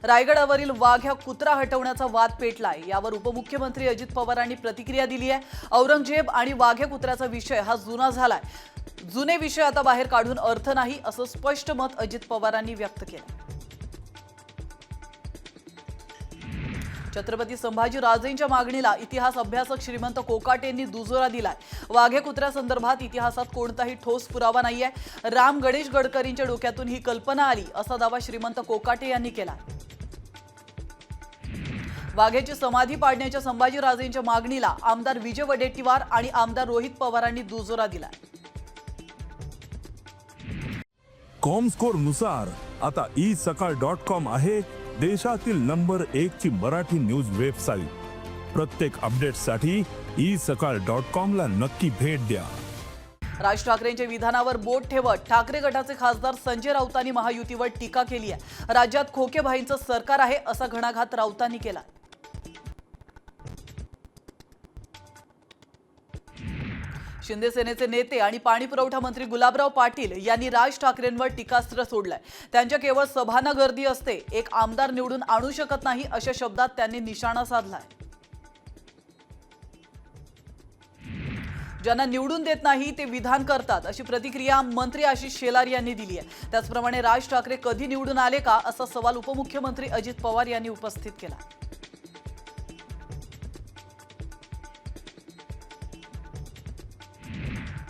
रायगडावरील वाघ हा कुत्रा हटवण्याचा वाद पेटलाय। यावर उपमुख्यमंत्री अजित पवारांनी प्रतिक्रिया दिली आहे। औरंगजेब आणि वाघ्या कुत्र्याचा विषय हा जुना झालाय। जुने विषय आता बाहेर काढून अर्थ नाही असं स्पष्ट मत अजित पवारांनी व्यक्त केलं। छत्रपती संभाजी राजेंच्या मागणीला इतिहास अभ्यासक श्रीमंत कोकाटेंनी दुजोरा दिलाय। वाघ्या कुत्र्यासंदर्भात इतिहासात कोणताही ठोस पुरावा नाहीये। राम गणेश गडकरींच्या डोक्यातून ही कल्पना आली असा दावा श्रीमंत कोकाटे यांनी केला। वाघ्याची समाधी पाडण्याच्या संभाजी राजेंच्या मागणीला आमदार विजय वडेट्टीवार आणि आमदार रोहित पवारांनी दुजोरा दिलाय। कॉमस्कोर नुसार आता isakal.com आहे देशातील नंबर 1 ची मराठी न्यूज वेबसाईट। प्रत्येक अपडेटसाठी isakal.com ला नक्की भेट द्या। राज ठाकरेंच्या विधानावर बोट ठेवत ठाकरे गटाचे खासदार संजय राऊतांनी महायुतीवर टीका केली आहे। राज्यात खोकेभाईंचं सरकार आहे असा घणाघात राऊतांनी केला। शिंदे सेनेचे नेते आणि पाणी पुरवठा मंत्री गुलाबराव पाटील यांनी राज ठाकरेंवर टीकास्त्र सोडलंय। त्यांच्या केवळ सभांना गर्दी असते, एक आमदार निवडून आणू शकत नाही अशा शब्दात त्यांनी निशाणा साधलाय। ज्यांना निवडून देत नाही ते विधान करतात अशी प्रतिक्रिया मंत्री आशिष शेलार यांनी दिली आहे। त्याचप्रमाणे राज ठाकरे कधी निवडून आले का असा सवाल उपमुख्यमंत्री अजित पवार यांनी उपस्थित केला।